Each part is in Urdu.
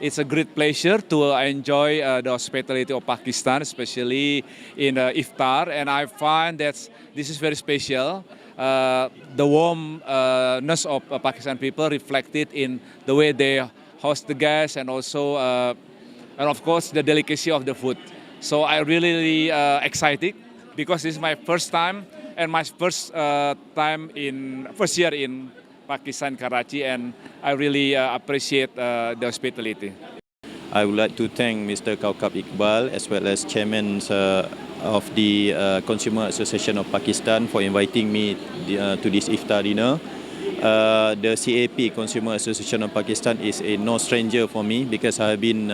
It's a great pleasure to enjoy the hospitality of Pakistan, especially in iftar, and I find that this is very special. The warmness of Pakistan people reflected in the way they host the guests, and also, and of course, the delicacy of the food. So I really excited because this is my first time and my first year in Pakistan, Karachi, and I really appreciate the hospitality. I would like to thank Mr. Kaukab Iqbal as well as chairman of the Consumer Association of Pakistan for inviting me to this iftar dinner. The CAP, Consumer Association of Pakistan, is no stranger for me because I have been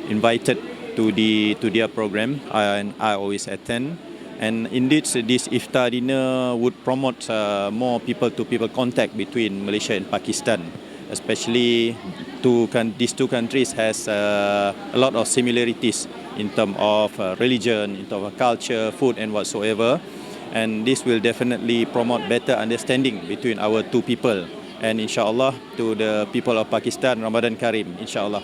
invited to their program and I always attend. And indeed, this iftar dinner would promote more people-to-people contact between Malaysia and Pakistan. Especially these two countries has a lot of similarities in terms of religion, in terms of culture, food and whatsoever. And this will definitely promote better understanding between our two people. And inshallah, to the people of Pakistan, Ramadan Kareem, inshallah.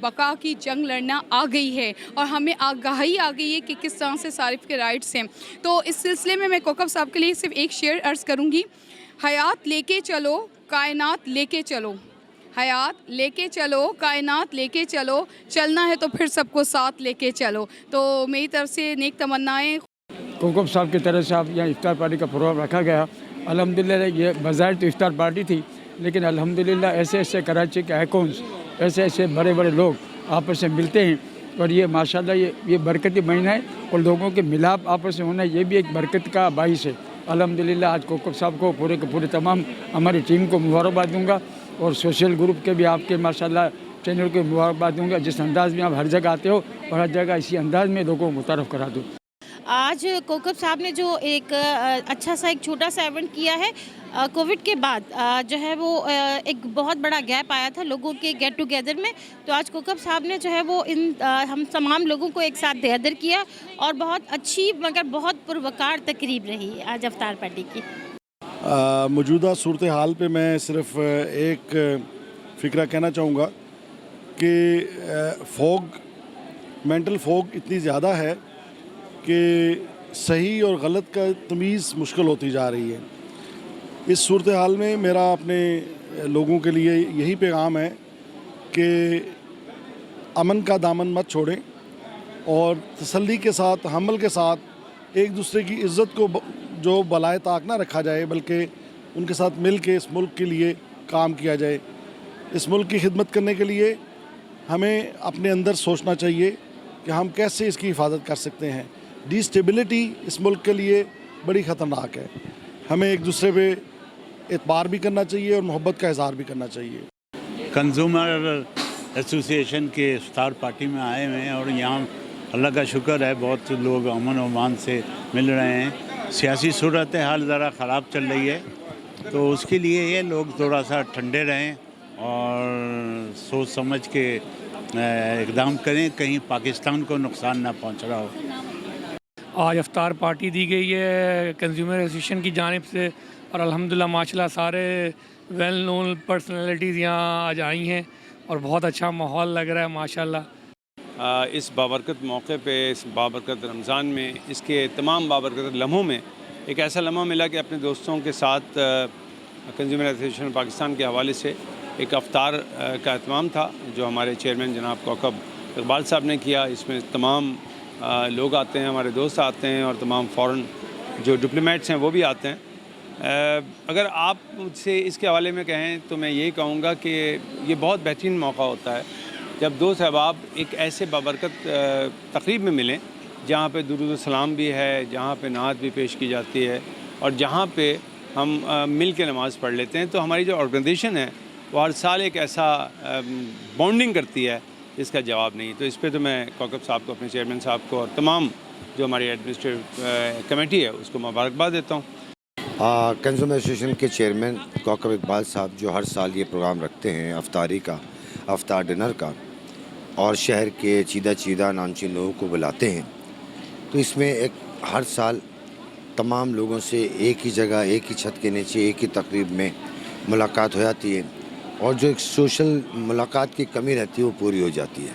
بقا کی جنگ لڑنا آ گئی ہے اور ہمیں آگاہی آ گئی ہے کہ کس طرح سے صارف کے رائٹس ہیں. تو اس سلسلے میں کوکب صاحب کے لیے صرف ایک شعر عرض کروں گی. حیات لے کے چلو کائنات لے کے چلو, حیات لے کے چلو کائنات لے کے چلو, چلنا ہے تو پھر سب کو ساتھ لے کے چلو. تو میری طرف سے نیک تمنائیں. کوکب صاحب کی طرف سے آپ یہاں افطار پارٹی کا پروگرام رکھا گیا. الحمدللہ یہ بظاہر تو افطار پارٹی تھی, لیکن الحمدللہ ایسے ایسے کراچی کے آئیکونس, ایسے ایسے بڑے بڑے لوگ آپس میں ملتے ہیں, اور یہ ماشاءاللہ یہ برکتی مہینہ ہے, اور لوگوں کے ملاپ آپس میں ہونا یہ بھی ایک برکت کا باعث ہے. الحمدللہ آج کوکب صاحب کو پورے تمام ہماری ٹیم کو مبارکباد دوں گا, اور سوشل گروپ کے بھی آپ کے ماشاءاللہ چینل کو مبارکباد دوں گا, جس انداز میں آپ ہر جگہ آتے ہو اور ہر جگہ اسی انداز میں لوگوں کو متعارف کرا دو. آج کوکب صاحب نے جو ایک اچھا سا ایک چھوٹا سا ایونٹ کیا ہے, کووڈ کے بعد جو ہے وہ ایک بہت بڑا گیپ آیا تھا لوگوں کے گیٹ ٹوگیدر میں, تو آج کوکب صاحب نے جو ہے وہ ہم تمام لوگوں کو ایک ساتھ گیدر کیا, اور بہت اچھی مگر بہت پروقار تقریب رہی آج افطار پارٹی کی. موجودہ صورتحال پہ میں صرف ایک فکرہ کہنا چاہوں گا کہ مینٹل فوگ اتنی زیادہ ہے کہ صحیح اور غلط کا تمیز مشکل ہوتی جا رہی ہے. اس صورتحال میں میرا اپنے لوگوں کے لیے یہی پیغام ہے کہ امن کا دامن مت چھوڑیں, اور تسلی کے ساتھ حمل کے ساتھ ایک دوسرے کی عزت کو جو بالائے طاق نہ رکھا جائے, بلکہ ان کے ساتھ مل کے اس ملک کے لیے کام کیا جائے. اس ملک کی خدمت کرنے کے لیے ہمیں اپنے اندر سوچنا چاہیے کہ ہم کیسے اس کی حفاظت کر سکتے ہیں. ڈی اسٹیبلٹی اس ملک کے لیے بڑی خطرناک ہے. ہمیں ایک دوسرے پہ اعتبار بھی کرنا چاہیے اور محبت کا اظہار بھی کرنا چاہیے. کنزیومر ایسوسیشن کے افطار پارٹی میں آئے ہوئے ہیں, اور یہاں اللہ کا شکر ہے بہت لوگ امن و امان سے مل رہے ہیں. سیاسی صورتحال ذرا خراب چل رہی ہے, تو اس کے لیے یہ لوگ تھوڑا سا ٹھنڈے رہیں اور سوچ سمجھ کے اقدام کریں, کہیں پاکستان کو نقصان نہ پہنچ رہا ہو. آج افطار پارٹی دی گئی ہے کنزیومر ایسوسیشن کی جانب سے, اور الحمدللہ ماشاءاللہ سارے ویل نون پرسنالٹیز یہاں آج آئی ہیں, اور بہت اچھا ماحول لگ رہا ہے ماشاءاللہ. اس بابرکت موقع پہ, اس بابرکت رمضان میں, اس کے تمام بابرکت لمحوں میں ایک ایسا لمحہ ملا کہ اپنے دوستوں کے ساتھ کنزیومر ایسوسیشن پاکستان کے حوالے سے ایک افطار کا اہتمام تھا, جو ہمارے چیئرمین جناب کوکب اقبال صاحب نے کیا. اس میں تمام لوگ آتے ہیں, ہمارے دوست آتے ہیں, اور تمام فورن جو ڈپلومیٹس ہیں وہ بھی آتے ہیں. اگر آپ مجھ سے اس کے حوالے میں کہیں تو میں یہی کہوں گا کہ یہ بہت بہترین موقع ہوتا ہے جب دو صحباب ایک ایسے بابرکت تقریب میں ملیں جہاں پہ درود و سلام بھی ہے, جہاں پہ نعت بھی پیش کی جاتی ہے, اور جہاں پہ ہم مل کے نماز پڑھ لیتے ہیں. تو ہماری جو آرگنائزیشن ہے وہ ہر سال ایک ایسا بانڈنگ کرتی ہے جس کا جواب نہیں. تو اس پہ تو میں کوکب صاحب کو, اپنے چیئرمین صاحب کو, اور تمام جو ہماری ایڈمنسٹریٹو کمیٹی ہے اس کو مبارکباد دیتا ہوں. کنزیومر ایسوسیشن کے چیئرمین کوکب اقبال صاحب جو ہر سال یہ پروگرام رکھتے ہیں افطاری کا, افطار ڈنر کا, اور شہر کے چیدہ نامچین لوگوں کو بلاتے ہیں, تو اس میں ایک ہر سال تمام لوگوں سے ایک ہی جگہ, ایک ہی چھت کے نیچے, ایک ہی تقریب میں ملاقات ہو جاتی ہے, اور جو ایک سوشل ملاقات کی کمی رہتی ہے وہ پوری ہو جاتی ہے.